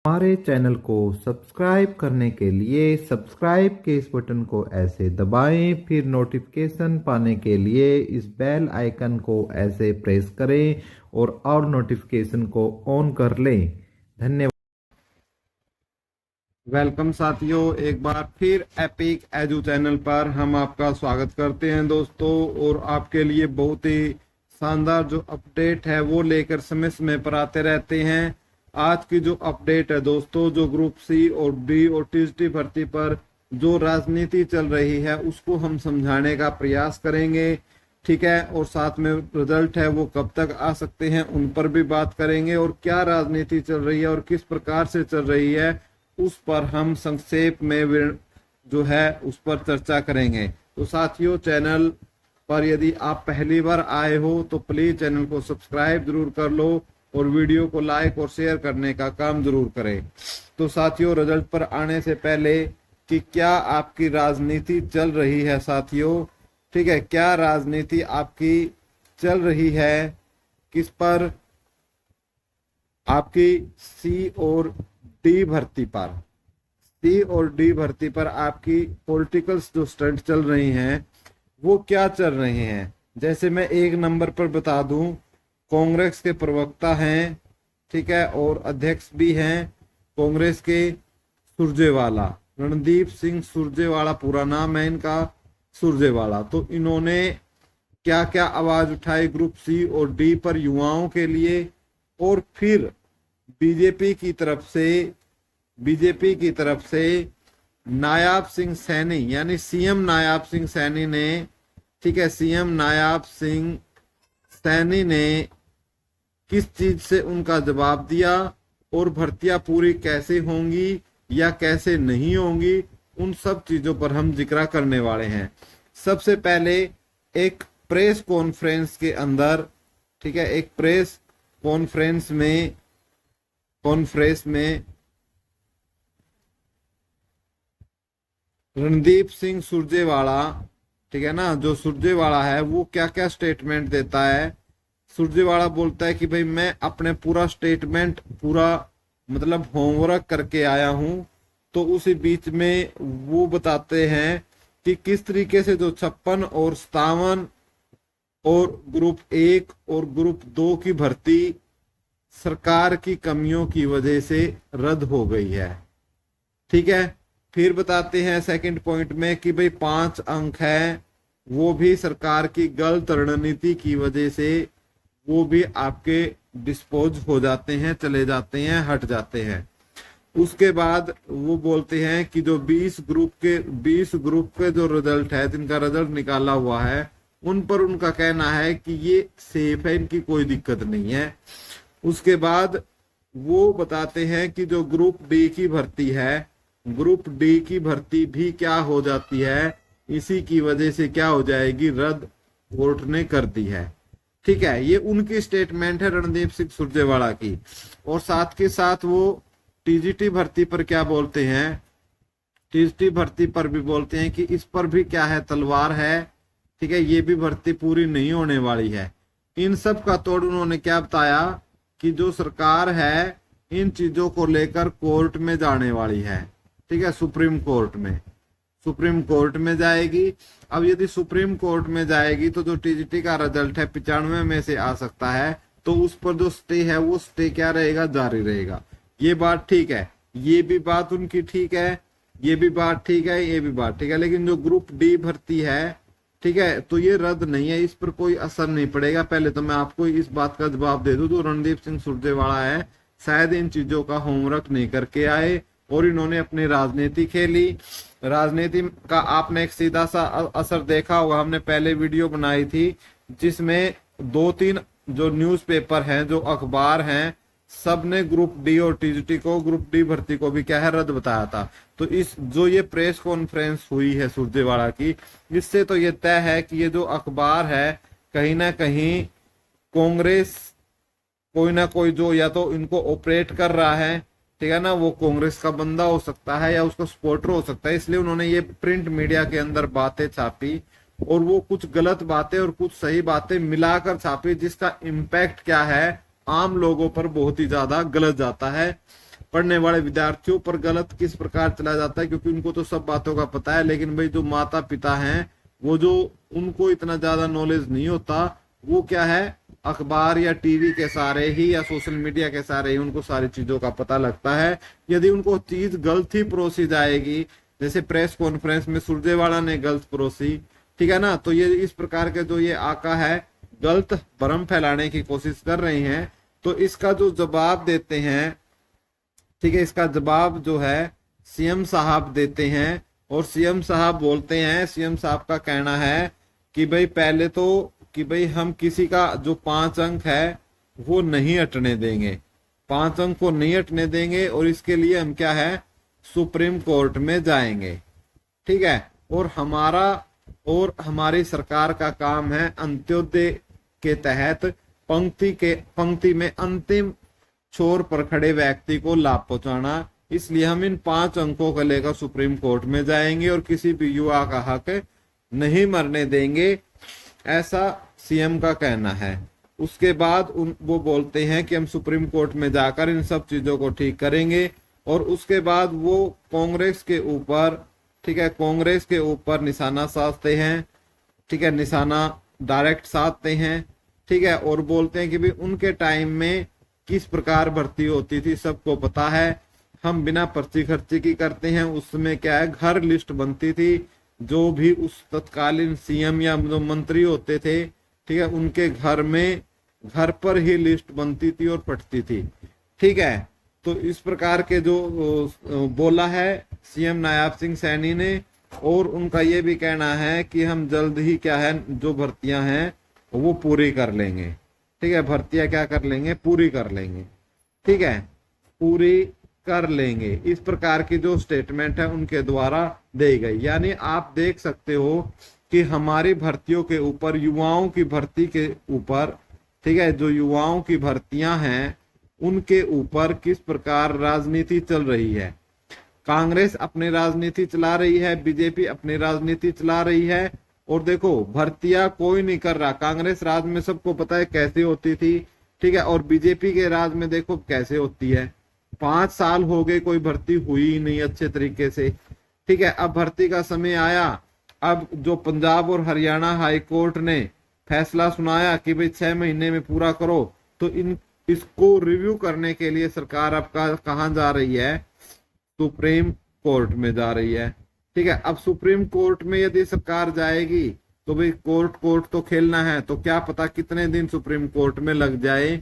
हमारे चैनल को सब्सक्राइब करने के लिए सब्सक्राइब के इस बटन को ऐसे दबाएं, फिर नोटिफिकेशन पाने के लिए इस बेल आइकन को ऐसे प्रेस करें और नोटिफिकेशन को ऑन कर लें। धन्यवाद। वेलकम साथियों, एक बार फिर एपिक एजू चैनल पर हम आपका स्वागत करते हैं दोस्तों। और आपके लिए बहुत ही शानदार जो अपडेट है वो लेकर समय समय पर आते रहते हैं। आज की जो अपडेट है दोस्तों, जो ग्रुप सी और डी और टीजीटी भर्ती पर जो राजनीति चल रही है उसको हम समझाने का प्रयास करेंगे, ठीक है। और साथ में रिजल्ट है वो कब तक आ सकते हैं उन पर भी बात करेंगे, और क्या राजनीति चल रही है और किस प्रकार से चल रही है उस पर हम संक्षेप में जो है उस पर चर्चा करेंगे। तो साथियों, चैनल पर यदि आप पहली बार आए हो तो प्लीज चैनल को सब्सक्राइब जरूर कर लो और वीडियो को लाइक और शेयर करने का काम जरूर करें। तो साथियों, रिजल्ट पर आने से पहले कि क्या आपकी राजनीति चल रही है साथियों, ठीक है, क्या राजनीति आपकी चल रही है, किस पर, आपकी सी और डी भर्ती पर, सी और डी भर्ती पर आपकी पॉलिटिकल्स जो स्टंट चल रही हैं वो क्या चल रहे हैं। जैसे मैं एक नंबर पर बता दूं, कांग्रेस के प्रवक्ता हैं, ठीक है, और अध्यक्ष भी हैं कांग्रेस के, सुरजेवाला, रणदीप सिंह सुरजेवाला पूरा नाम है इनका, सुरजेवाला। तो इन्होंने क्या क्या आवाज उठाई ग्रुप सी और डी पर युवाओं के लिए। और फिर बीजेपी की तरफ से नायाब सिंह सैनी यानी सीएम नायाब सिंह सैनी ने, ठीक है, सीएम नायाब सिंह सैनी ने किस चीज से उनका जवाब दिया और भर्तियां पूरी कैसे होंगी या कैसे नहीं होंगी, उन सब चीजों पर हम जिक्र करने वाले हैं। सबसे पहले एक प्रेस कॉन्फ्रेंस के अंदर, ठीक है, एक प्रेस कॉन्फ्रेंस में रणदीप सिंह सुरजेवाला, ठीक है ना, जो सुरजेवाला है वो क्या क्या स्टेटमेंट देता है। सुरजेवाला बोलता है कि भाई मैं अपने पूरा स्टेटमेंट पूरा मतलब होमवर्क करके आया हूं। तो उसी बीच में वो बताते हैं कि किस तरीके से जो 56 और 57 और ग्रुप 1 और ग्रुप 2 की भर्ती सरकार की कमियों की वजह से रद्द हो गई है, ठीक है। फिर बताते हैं सेकंड पॉइंट में कि भाई 5 अंक है वो भी सरकार की गलत रणनीति की वजह से वो भी आपके डिस्पोज हो जाते हैं, चले जाते हैं, हट जाते हैं। उसके बाद वो बोलते हैं कि जो 20 ग्रुप के जो रिजल्ट है, जिनका रिजल्ट निकाला हुआ है, उन पर उनका कहना है कि ये सेफ है, इनकी कोई दिक्कत नहीं है। उसके बाद वो बताते हैं कि जो ग्रुप डी की भर्ती है, ग्रुप डी की भर्ती भी क्या हो जाती है, इसी की वजह से क्या हो जाएगी, रद्द कोर्ट ने कर दी है, ठीक है। ये उनकी स्टेटमेंट है रणदीप सिंह सुरजेवाला की। और साथ के साथ वो टीजीटी भर्ती पर क्या बोलते हैं, टीजीटी भर्ती पर भी बोलते हैं कि इस पर भी क्या है, तलवार है, ठीक है, ये भी भर्ती पूरी नहीं होने वाली है। इन सब का तोड़ उन्होंने क्या बताया कि जो सरकार है इन चीजों को लेकर कोर्ट में जाने वाली है, ठीक है, सुप्रीम कोर्ट में जाएगी। अब यदि सुप्रीम कोर्ट में जाएगी तो जो टीजीटी का रिजल्ट है 95 में से आ सकता है, तो उस पर जो स्टे है वो स्टे क्या रहेगा, जारी रहेगा। ये बात ठीक है, ये भी बात उनकी ठीक है, ये भी बात ठीक है, ये भी बात ठीक है। लेकिन जो ग्रुप डी भर्ती है, ठीक है, तो ये रद्द नहीं है, इस पर कोई असर नहीं पड़ेगा। पहले तो मैं आपको इस बात का जवाब दे दूं, जो रणदीप सिंह सुरजेवाला है शायद इन चीजों का होमवर्क नहीं करके आए और इन्होंने अपनी राजनीति खेली। राजनीति का आपने एक सीधा सा असर देखा होगा, हमने पहले वीडियो बनाई थी जिसमें 2-3 जो न्यूज़पेपर हैं, जो अखबार हैं, सब ने ग्रुप डी और टीजीटी को, ग्रुप डी भर्ती को भी क्या है, रद्द बताया था। तो इस जो ये प्रेस कॉन्फ्रेंस हुई है सुरजेवाला की, इससे तो ये तय है कि ये जो अखबार है कहीं ना कहीं कांग्रेस कोई ना कोई जो या तो इनको ऑपरेट कर रहा है, ठीक है ना, वो कांग्रेस का बंदा हो सकता है या उसका सपोर्टर हो सकता है। इसलिए उन्होंने ये प्रिंट मीडिया के अंदर बातें छापी और वो कुछ गलत बातें और कुछ सही बातें मिलाकर छापी, जिसका इम्पैक्ट क्या है, आम लोगों पर बहुत ही ज्यादा गलत जाता है। पढ़ने वाले विद्यार्थियों पर गलत किस प्रकार चला जाता है, क्योंकि उनको तो सब बातों का पता है, लेकिन भाई जो माता पिता हैं वो जो उनको इतना ज्यादा नॉलेज नहीं होता, वो क्या है अखबार या टीवी के सहारे ही या सोशल मीडिया के सहारे ही उनको सारी चीजों का पता लगता है। यदि उनको चीज गलत ही परोसी जाएगी, जैसे प्रेस कॉन्फ्रेंस में सुरजेवाला ने गलत परोसी, ठीक है ना, तो ये इस प्रकार के जो ये आका है गलत भ्रम फैलाने की कोशिश कर रहे हैं, तो इसका जो जवाब देते हैं, ठीक है, इसका जवाब जो है सीएम साहब देते हैं। और सीएम साहब बोलते हैं, सीएम साहब का कहना है कि भाई पहले तो कि भाई हम किसी का जो 5 अंक है वो नहीं हटने देंगे, 5 अंक को नहीं हटने देंगे, और इसके लिए हम क्या है सुप्रीम कोर्ट में जाएंगे, ठीक है। और हमारी सरकार का काम है अंत्योदय के तहत पंक्ति में अंतिम छोर पर खड़े व्यक्ति को लाभ पहुंचाना, इसलिए हम इन 5 अंकों को लेकर सुप्रीम कोर्ट में जाएंगे और किसी भी युवा का हक नहीं मरने देंगे, ऐसा सीएम का कहना है। उसके बाद वो बोलते हैं कि हम सुप्रीम कोर्ट में जाकर इन सब चीजों को ठीक करेंगे, और उसके बाद वो कांग्रेस के ऊपर, ठीक है, कांग्रेस के ऊपर निशाना साधते हैं, ठीक है, निशाना डायरेक्ट साधते हैं, ठीक है, और बोलते हैं कि भाई उनके टाइम में किस प्रकार भर्ती होती थी सबको पता है, हम बिना पर्ची खर्ची की करते हैं, उसमें क्या है घर लिस्ट बनती थी, जो भी उस तत्कालीन सीएम या जो मंत्री होते थे, ठीक है, उनके घर पर ही लिस्ट बनती थी और फटती थी, ठीक है। तो इस प्रकार के जो बोला है सीएम नायाब सिंह सैनी ने, और उनका ये भी कहना है कि हम जल्द ही क्या है जो भर्तियां हैं वो पूरी कर लेंगे, ठीक है, भर्तियां क्या कर लेंगे पूरी कर लेंगे, ठीक है, पूरी कर लेंगे, इस प्रकार की जो स्टेटमेंट है उनके द्वारा दी गई। यानी आप देख सकते हो कि हमारी भर्तियों के ऊपर, युवाओं की भर्ती के ऊपर, ठीक है, जो युवाओं की भर्तियां हैं उनके ऊपर किस प्रकार राजनीति चल रही है। कांग्रेस अपनी राजनीति चला रही है, बीजेपी अपनी राजनीति चला रही है, और देखो भर्तियां कोई नहीं कर रहा। कांग्रेस राज में सबको पता है कैसे होती थी, ठीक है, और बीजेपी के राज में देखो कैसे होती है। 5 साल हो गए कोई भर्ती हुई नहीं अच्छे तरीके से, ठीक है। अब भर्ती का समय आया, अब जो पंजाब और हरियाणा हाई कोर्ट ने फैसला सुनाया कि भाई 6 महीने में पूरा करो, तो इसको रिव्यू करने के लिए सरकार अब कहाँ जा रही है, सुप्रीम कोर्ट में जा रही है, ठीक है। अब सुप्रीम कोर्ट में यदि सरकार जाएगी तो भाई कोर्ट तो खेलना है, तो क्या पता कितने दिन सुप्रीम कोर्ट में लग जाए,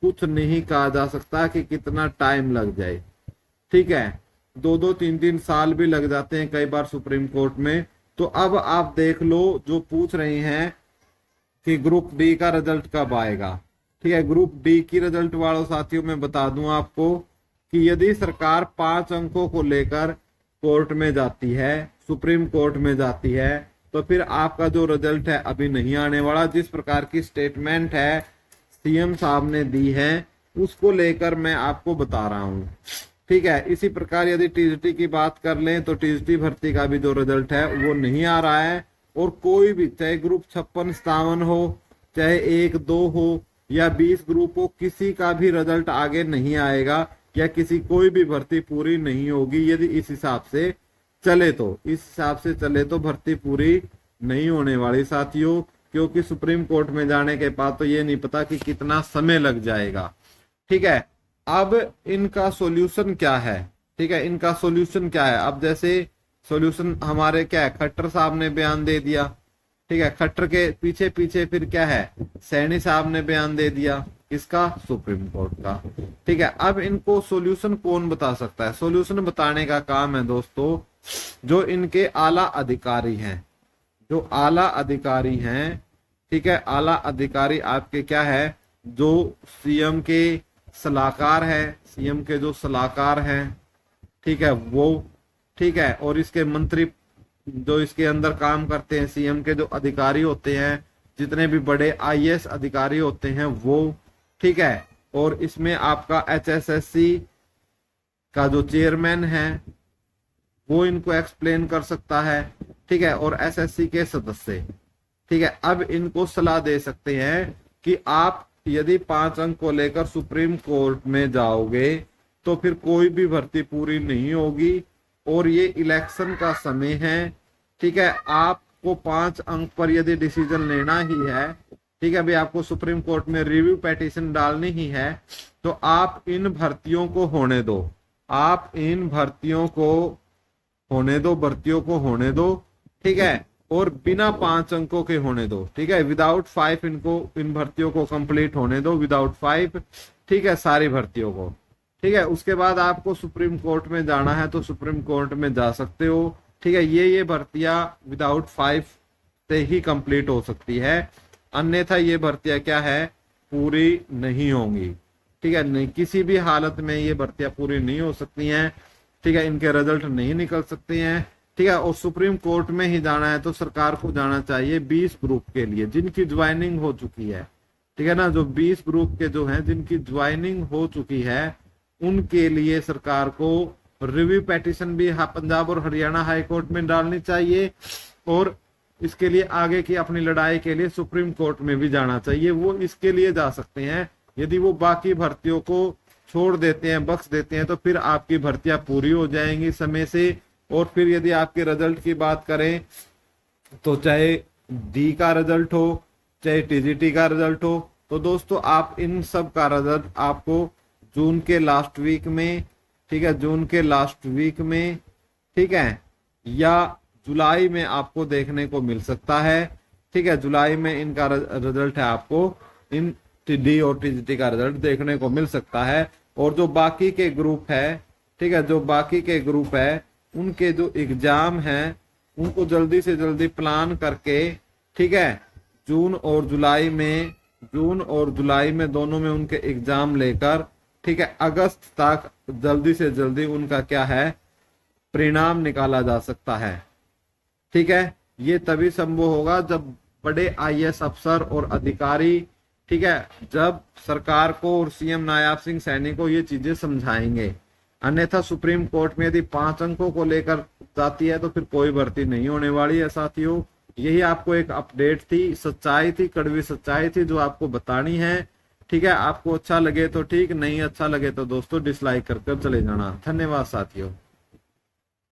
कुछ नहीं कहा जा सकता कि कितना टाइम लग जाए, ठीक है। 2-2, 3-3 साल भी लग जाते हैं कई बार सुप्रीम कोर्ट में। तो अब आप देख लो, जो पूछ रहे हैं कि ग्रुप डी का रिजल्ट कब आएगा, ठीक है। ग्रुप डी की रिजल्ट वालों साथियों मैं बता दूं आपको कि यदि सरकार 5 अंकों को लेकर कोर्ट में जाती है, सुप्रीम कोर्ट में जाती है, तो फिर आपका जो रिजल्ट है अभी नहीं आने वाला। जिस प्रकार की स्टेटमेंट है सीएम साहब ने दी है उसको लेकर मैं आपको बता रहा हूं, ठीक है। इसी प्रकार यदि टीजीटी की बात कर लें तो टीजीटी भर्ती का भी जो रिजल्ट है वो नहीं आ रहा है, और कोई भी चाहे ग्रुप 56-57 हो, चाहे 1-2 हो या 20 ग्रुप हो, किसी का भी रिजल्ट आगे नहीं आएगा, या किसी कोई भी भर्ती पूरी नहीं होगी। यदि इस हिसाब से चले तो, इस हिसाब से चले तो भर्ती पूरी नहीं होने वाली साथियों, क्योंकि सुप्रीम कोर्ट में जाने के बाद तो ये नहीं पता कि कितना समय लग जाएगा, ठीक है। अब इनका सॉल्यूशन क्या है, ठीक है, इनका सॉल्यूशन क्या है। अब जैसे सॉल्यूशन हमारे क्या है, खट्टर साहब ने बयान दे दिया, ठीक है, खट्टर के पीछे पीछे फिर क्या है, सैनी साहब ने बयान दे दिया, इसका सुप्रीम कोर्ट का, ठीक है। अब इनको सॉल्यूशन कौन बता सकता है, सॉल्यूशन बताने का काम है दोस्तों जो इनके आला अधिकारी हैं, जो आला अधिकारी हैं, ठीक है। आला अधिकारी आपके क्या है, जो सीएम के सलाहकार है, सीएम के जो सलाहकार हैं, ठीक है, वो, ठीक है, और इसके मंत्री जो इसके अंदर काम करते हैं, सीएम के जो अधिकारी होते हैं, जितने भी बड़े आईएएस अधिकारी होते हैं वो, ठीक है। और इसमें आपका एचएसएससी का जो चेयरमैन है वो इनको एक्सप्लेन कर सकता है, ठीक है, और एसएससी के सदस्य, ठीक है। अब इनको सलाह दे सकते हैं कि आप यदि 5 अंक को लेकर सुप्रीम कोर्ट में जाओगे तो फिर कोई भी भर्ती पूरी नहीं होगी। और ये इलेक्शन का समय है, ठीक है। आपको 5 अंक पर यदि डिसीजन लेना ही है, ठीक है भाई, आपको सुप्रीम कोर्ट में रिव्यू पिटीशन डालनी ही है, तो आप इन भर्तियों को होने दो, आप इन भर्तियों को होने दो, भर्तियों को होने दो, ठीक है। और बिना 5 अंकों के होने दो, ठीक है, विदाउट 5 इनको, इन भर्तियों को कंप्लीट होने दो विदाउट 5, ठीक है, सारी भर्तियों को, ठीक है। उसके बाद आपको सुप्रीम कोर्ट में जाना है तो सुप्रीम कोर्ट में जा सकते हो, ठीक है। ये भर्तियां विदाउट 5 से ही कंप्लीट हो सकती है, अन्यथा ये भर्तियां क्या है, पूरी नहीं होंगी, ठीक है। नहीं, किसी भी हालत में ये भर्तियां पूरी नहीं हो सकती हैं, ठीक है, इनके रिजल्ट नहीं निकल सकते हैं, ठीक है। और सुप्रीम कोर्ट में ही जाना है तो सरकार को जाना चाहिए 20 ग्रुप के लिए जिनकी ज्वाइनिंग हो चुकी है, ठीक है ना। जो 20 ग्रुप के जो हैं जिनकी ज्वाइनिंग हो चुकी है, उनके लिए सरकार को रिव्यू पिटीशन भी पंजाब और हरियाणा हाई कोर्ट में डालनी चाहिए, और इसके लिए आगे की अपनी लड़ाई के लिए सुप्रीम कोर्ट में भी जाना चाहिए। वो इसके लिए जा सकते हैं, यदि वो बाकी भर्तियों को छोड़ देते हैं, बख्श देते हैं, तो फिर आपकी भर्तियां पूरी हो जाएंगी समय से। और फिर यदि आपके रिजल्ट की बात करें तो चाहे डी का रिजल्ट हो, चाहे टीजीटी का रिजल्ट हो, तो दोस्तों आप इन सब का रिजल्ट आपको जून के लास्ट वीक में, ठीक है, जून के लास्ट वीक में, ठीक है, या जुलाई में आपको देखने को मिल सकता है, ठीक है। जुलाई में इनका रिजल्ट है, आपको इन डी और टीजीटी का रिजल्ट देखने को मिल सकता है। और जो बाकी के ग्रुप है, ठीक है, जो बाकी के ग्रुप है, उनके जो एग्जाम है उनको जल्दी से जल्दी प्लान करके, ठीक है, जून और जुलाई में दोनों में उनके एग्जाम लेकर, ठीक है, अगस्त तक जल्दी से जल्दी उनका क्या है, परिणाम निकाला जा सकता है, ठीक है। ये तभी संभव होगा जब बड़े आईएएस अफसर और अधिकारी, ठीक है, जब सरकार को और सीएम नायाब सिंह सैनी को ये चीजें समझाएंगे। अन्यथा सुप्रीम कोर्ट में यदि 5 अंकों को लेकर जाती है तो फिर कोई भर्ती नहीं होने वाली है साथियों। यही आपको एक अपडेट थी, सच्चाई थी, कड़वी सच्चाई थी जो आपको बतानी है, ठीक है। आपको अच्छा लगे तो ठीक, नहीं अच्छा लगे तो दोस्तों डिसलाइक कर चले जाना। धन्यवाद साथियों।